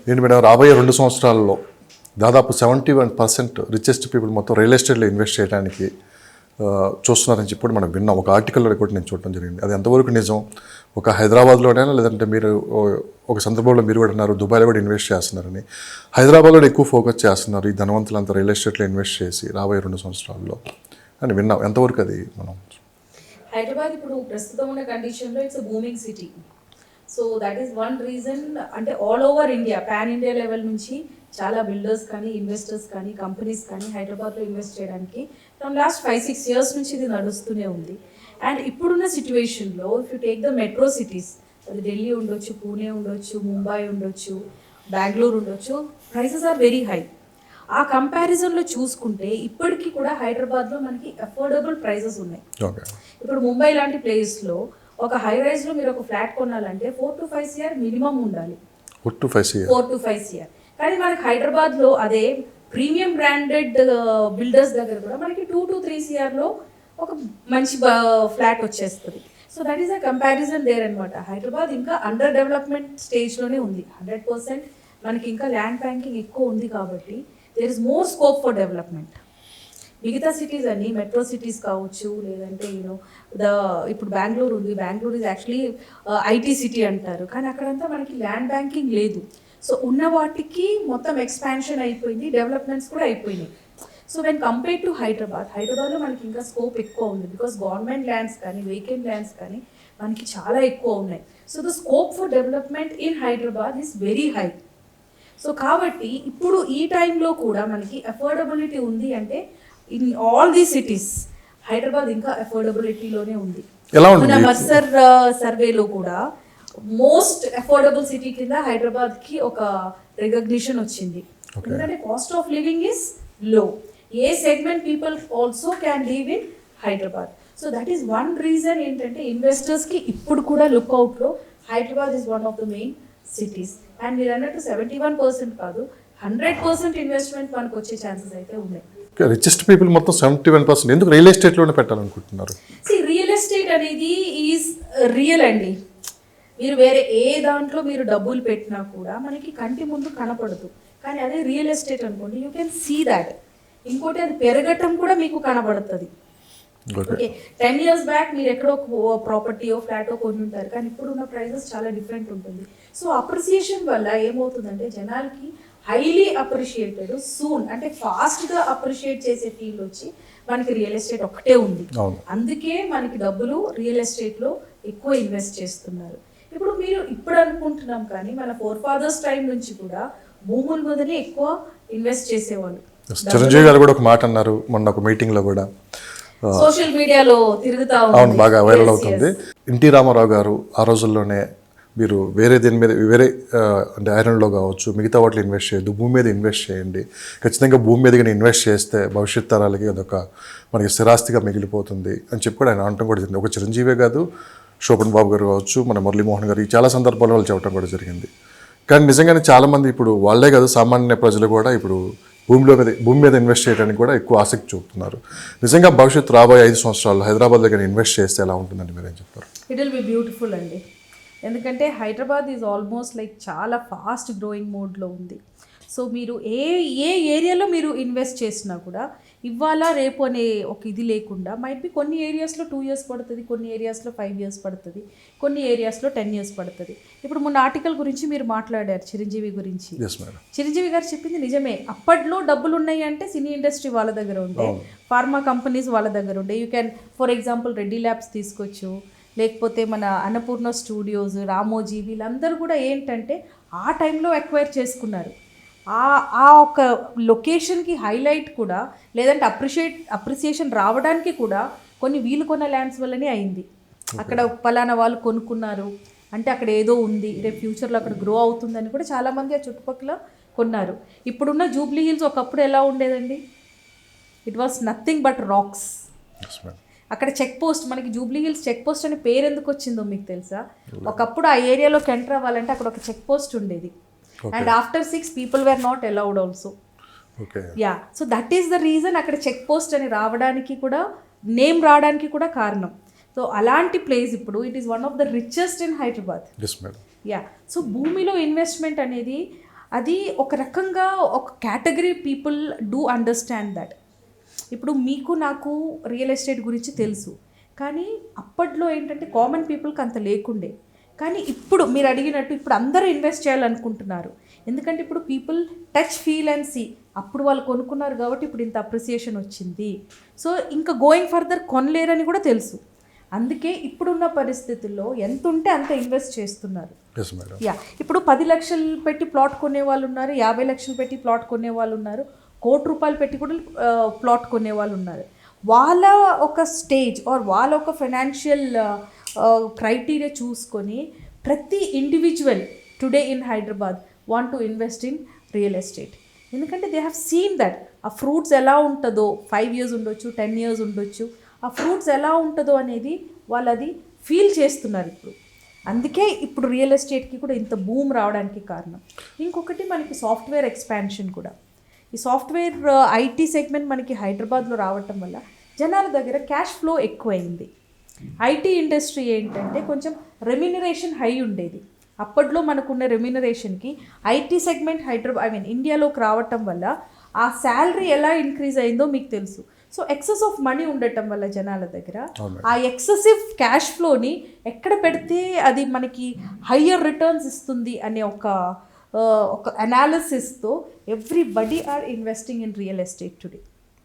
ఏంటి మేడం, రాబోయే 2 సంవత్సరాల్లో దాదాపు 71% రిచెస్ట్ పీపుల్ మొత్తం రియల్ ఎస్టేట్లో ఇన్వెస్ట్ చేయడానికి చూస్తున్నారని చెప్పి మనం విన్నాం. ఒక ఆర్టికల్లో కూడా నేను చూడటం జరిగింది. అది ఎంతవరకు నిజం? ఒక హైదరాబాద్లోనైనా, లేదంటే మీరు ఒక సందర్భంలో మీరు కూడా అన్నారు దుబాయ్లో కూడా ఇన్వెస్ట్ చేస్తున్నారని. హైదరాబాద్లో ఎక్కువ ఫోకస్ చేస్తున్నారు ఈ ధనవంతులంతా రియల్ ఎస్టేట్లో ఇన్వెస్ట్ చేసి రాబోయే 2 సంవత్సరాల్లో అని విన్నాం. ఎంతవరకు అది మనం? హైదరాబాద్ ఇప్పుడు ప్రస్తుతం ఉన్న కండిషన్లో it's booming city. So that is one reason. అంటే all over India, pan India level నుంచి చాలా బిల్డర్స్ కానీ, ఇన్వెస్టర్స్ కానీ, కంపెనీస్ కానీ హైదరాబాద్లో ఇన్వెస్ట్ చేయడానికి ఫ్రమ్ లాస్ట్ 5-6 years నుంచి ఇది నడుస్తూనే ఉంది. అండ్ ఇప్పుడున్న సిచ్యువేషన్లో if you take the metro cities, అది ఢిల్లీ ఉండొచ్చు, పూణే ఉండొచ్చు, ముంబై ఉండొచ్చు, బెంగళూరు ఉండొచ్చు, ప్రైసెస్ ఆర్ వెరీ హై. ఆ కంపారిజన్లో చూసుకుంటే ఇప్పటికీ కూడా హైదరాబాద్లో మనకి అఫోర్డబుల్ ప్రైసెస్ ఉన్నాయి. ఇప్పుడు ముంబై లాంటి ప్లేస్లో ఒక హై రైజ్లో మీరు ఒక ఫ్లాట్ కొనాలంటే 4 to 5 CR మినిమం ఉండాలి. 4 to 5 CR. కానీ మనకి హైదరాబాద్లో అదే ప్రీమియం బ్రాండెడ్ బిల్డర్స్ దగ్గర కూడా మనకి 2 to 3 CRలో ఒక మంచి ఫ్లాట్ వచ్చేస్తుంది. So that is a comparison there అనమాట. హైదరాబాద్ ఇంకా అండర్ డెవలప్మెంట్ స్టేజ్లోనే ఉంది. 100% మనకి ఇంకా ల్యాండ్ బ్యాంకింగ్ ఎక్కువ ఉంది కాబట్టి there is more scope for development. మిగతా సిటీస్ అన్ని మెట్రో సిటీస్ కావచ్చు, లేదంటే ఇప్పుడు బెంగళూరు ఉంది. Bengaluru is actually IT city అంటారు, కానీ అక్కడంతా మనకి ల్యాండ్ బ్యాంకింగ్ లేదు. సో ఉన్న వాటికి మొత్తం ఎక్స్పాన్షన్ అయిపోయింది, డెవలప్మెంట్స్ కూడా అయిపోయినాయి. సో వెన్ కంపేర్ టు హైదరాబాద్లో మనకి ఇంకా స్కోప్ ఎక్కువ ఉంది. బికాస్ గవర్నమెంట్ ల్యాండ్స్ కానీ, వేకెంట్ ల్యాండ్స్ కానీ మనకి చాలా ఎక్కువ ఉన్నాయి. So the scope for development in Hyderabad is very high. So కాబట్టి ఇప్పుడు ఈ టైంలో కూడా మనకి అఫోర్డబిలిటీ ఉంది అంటే in all the cities Hyderabad ఇంకా అఫోర్డబిలిటీలోనే ఉంది. మన మర్సర్ సర్వేలో కూడా మోస్ట్ అఫోర్డబుల్ సిటీ కింద హైదరాబాద్కి ఒక రికగ్నిషన్ వచ్చింది. ఎందుకంటే cost of living is low. A segment people also can live in Hyderabad. So that is one reason ఏంటంటే ఇన్వెస్టర్స్కి ఇప్పుడు కూడా లుక్అవుట్లో Hyderabad is one of the main cities. And మీరు అన్నట్టు 71% కాదు, 100% ఇన్వెస్ట్మెంట్ మనకు వచ్చే ఛాన్సెస్ అయితే ఉన్నాయి. రిచెస్ట్ పీపుల్ మొత్తం 71% ఎందుకు రియల్ ఎస్టేట్లోనే పెట్టాలనుకుంటున్నారు? రియల్ ఎస్టేట్ అనేది ఈజ్ రియల్ అండి. మీరు వేరే ఏ దాంట్లో మీరు డబ్బులు పెట్టినా కూడా మనకి కంటి ముందు కనపడదు. కానీ అదే రియల్ ఎస్టేట్ అనుకోండి, యూ కెన్ సీ దాట్. ఇంకోటి అది పెరగటం కూడా మీకు కనబడుతుంది. ఓకే, 10 years బ్యాక్ మీరు ఎక్కడో ప్రాపర్టీయో ఫ్లాటో కొని ఉంటారు, కానీ ఇప్పుడున్న ప్రైసెస్ చాలా డిఫరెంట్ ఉంటుంది. సో అప్రిసియేషన్ వల్ల ఏమవుతుందంటే జనాలకి హైలీ అప్రిషియేటెడ్ సూన్, అంటే ఫాస్ట్గా అప్రిషియేట్ చేసే ఫీల్ వచ్చి మనకి రియల్ ఎస్టేట్ ఒకటే ఉంది. అందుకే మనకి డబ్బులు రియల్ ఎస్టేట్లో ఎక్కువ ఇన్వెస్ట్ చేస్తున్నారు. ఇప్పుడు అనుకుంటున్నాం, కానీ మన ఫోర్ఫాదర్స్ టైం నుంచి కూడా భూముల మీదనే ఎక్కువ ఇన్వెస్ట్ చేసేవాళ్ళు. చిరంజీవి గారు కూడా ఒక మాట అన్నారు మొన్న ఒక మీటింగ్లో కూడా, సోషల్ మీడియాలో తిరుగుతా అవును, బాగా వైరల్ అవుతుంది. ఎన్టీ రామారావు గారు ఆ రోజుల్లోనే మీరు వేరే దేని మీద, వేరే అంటే ఐరన్లో కావచ్చు, మిగతా వాటిలో ఇన్వెస్ట్ చేయొద్దు, భూమి మీద ఇన్వెస్ట్ చేయండి. ఖచ్చితంగా భూమి మీద కానీ ఇన్వెస్ట్ చేస్తే భవిష్యత్ తరాలకి అదొక మనకి స్థిరాస్తిగా మిగిలిపోతుంది అని చెప్పి కూడా ఆయన అనటం కూడా జరిగింది. ఒక చిరంజీవే కాదు, శోభన్ బాబు గారు కావచ్చు, మన మురళీమోహన్ గారు, చాలా సందర్భాల్లో వాళ్ళు చెప్పడం కూడా జరిగింది. కానీ నిజంగానే చాలామంది ఇప్పుడు వాళ్ళే కాదు, సామాన్య ప్రజలు కూడా ఇప్పుడు భూమి మీద ఇన్వెస్ట్ చేయడానికి కూడా ఎక్కువ ఆసక్తి చూపుతున్నారు. నిజంగా భవిష్యత్తు రాబోయే 5 సంవత్సరాల్లో హైదరాబాద్లో కానీ ఇన్వెస్ట్ చేస్తే ఎలా ఉంటుందండి, మీరేం చెప్తారు? ఇట్ విల్ బి బ్యూటిఫుల్ అండి. ఎందుకంటే హైదరాబాద్ ఈజ్ ఆల్మోస్ట్ లైక్ చాలా ఫాస్ట్ గ్రోయింగ్ మోడ్లో ఉంది. సో మీరు ఏ ఏరియాలో మీరు ఇన్వెస్ట్ చేసినా కూడా ఇవాళ రేపు అనే ఒక ఇది లేకుండా మైట్ బి కొన్ని ఏరియాస్లో 2 years పడుతుంది, కొన్ని ఏరియాస్లో 5 years పడుతుంది, కొన్ని ఏరియాస్లో 10 years పడుతుంది. ఇప్పుడు మొన్న ఆర్టికల్ గురించి మీరు మాట్లాడారు చిరంజీవి గురించి. చిరంజీవి గారు చెప్పింది నిజమే. అప్పట్లో డబ్బులు ఉన్నాయి అంటే సినీ ఇండస్ట్రీ వాళ్ళ దగ్గర ఉండే, ఫార్మా కంపెనీస్ వాళ్ళ దగ్గర ఉండే. You can for example Reddy labs తీసుకోవచ్చు, లేకపోతే మన అన్నపూర్ణ స్టూడియోస్, రామోజీ, వీళ్ళందరూ కూడా ఏంటంటే ఆ టైంలో అక్వైర్ చేసుకున్నారు. ఆ ఒక లొకేషన్కి హైలైట్ కూడా, లేదంటే అప్రిసియేషన్ రావడానికి కూడా కొన్ని వీళ్ళు కొన్న ల్యాండ్స్ వల్లనే అయింది. అక్కడ పలానా వాళ్ళు కొనుక్కున్నారు అంటే అక్కడ ఏదో ఉంది, రేపు ఫ్యూచర్లో అక్కడ గ్రో అవుతుందని కూడా చాలామంది ఆ చుట్టుపక్కల కొన్నారు. ఇప్పుడున్న జూబ్లీ హిల్స్ ఒకప్పుడు ఎలా ఉండేదండి? It was nothing but rocks. అక్కడ చెక్ పోస్ట్, మనకి జూబ్లీ హిల్స్ చెక్ పోస్ట్ అనే పేరు ఎందుకు వచ్చిందో మీకు తెలుసా? ఒకప్పుడు ఆ ఏరియాలోకి ఎంటర్ అవ్వాలంటే అక్కడ ఒక చెక్ పోస్ట్ ఉండేది. And after 6 people were not allowed also. Yeah, so that is the reason అక్కడ చెక్ పోస్ట్ అని రావడానికి కూడా, నేమ్ రావడానికి కూడా కారణం. సో అలాంటి ప్లేస్ ఇప్పుడు it is one of the richest in Hyderabad. Yeah, so భూమిలో ఇన్వెస్ట్మెంట్ అనేది అది ఒక రకంగా ఒక category people do understand that. ఇప్పుడు మీకు నాకు రియల్ ఎస్టేట్ గురించి తెలుసు, కానీ అప్పట్లో ఏంటంటే కామన్ పీపుల్కి అంత లేకుండే. కానీ ఇప్పుడు మీరు అడిగినట్టు ఇప్పుడు అందరూ ఇన్వెస్ట్ చేయాలనుకుంటున్నారు. ఎందుకంటే ఇప్పుడు people touch, feel and see. అప్పుడు వాళ్ళు కొనుక్కున్నారు కాబట్టి ఇప్పుడు ఇంత అప్రిసియేషన్ వచ్చింది. సో ఇంకా గోయింగ్ ఫర్దర్ కొనలేరని కూడా తెలుసు. అందుకే ఇప్పుడున్న పరిస్థితుల్లో ఎంత ఉంటే అంత ఇన్వెస్ట్ చేస్తున్నారు. యా, ఇప్పుడు 10 లక్షలు పెట్టి ప్లాట్ కొనే వాళ్ళు ఉన్నారు, 50 లక్షలు పెట్టి ప్లాట్ కొనే వాళ్ళు ఉన్నారు, ₹1,00,00,000 పెట్టి కూడా ప్లాట్ కొనే వాళ్ళు ఉన్నారు. వాళ్ళ ఒక స్టేజ్ ఆర్ వాళ్ళ ఒక ఫైనాన్షియల్ క్రైటీరియా చూసుకొని ప్రతి individual today in Hyderabad want to invest in real estate. ఎందుకంటే దే హ్యావ్ సీన్ దట్ ఆ ఫ్రూట్స్ ఎలా ఉంటుందో, 5 years ఉండొచ్చు, 10 years ఉండొచ్చు, ఆ ఫ్రూట్స్ ఎలా ఉంటుందో అనేది వాళ్ళు అది ఫీల్ చేస్తున్నారు ఇప్పుడు. అందుకే ఇప్పుడు రియల్ ఎస్టేట్కి కూడా ఇంత బూమ్ రావడానికి కారణం. ఇంకొకటి మనకి సాఫ్ట్వేర్ ఎక్స్పాన్షన్ కూడా. ఈ సాఫ్ట్వేర్ ఐటీ సెగ్మెంట్ మనకి హైదరాబాద్లో రావటం వల్ల జనాల దగ్గర క్యాష్ ఫ్లో ఎక్కువైంది. ఐటీ ఇండస్ట్రీ ఏంటంటే కొంచెం రెమ్యూనరేషన్ హై ఉండేది. అప్పట్లో మనకున్న రెమ్యూనరేషన్కి ఐటీ సెగ్మెంట్ ఇండియాలోకి రావటం వల్ల ఆ శాలరీ ఎలా ఇంక్రీజ్ అయిందో మీకు తెలుసు. సో ఎక్సెస్ ఆఫ్ మనీ ఉండటం వల్ల జనాల దగ్గర ఆ ఎక్సెసివ్ క్యాష్ ఫ్లోని ఎక్కడ పెడితే అది మనకి హయ్యర్ రిటర్న్స్ ఇస్తుంది అనే ఒక అనాలిసిస్తో everybody are investing in real estate today.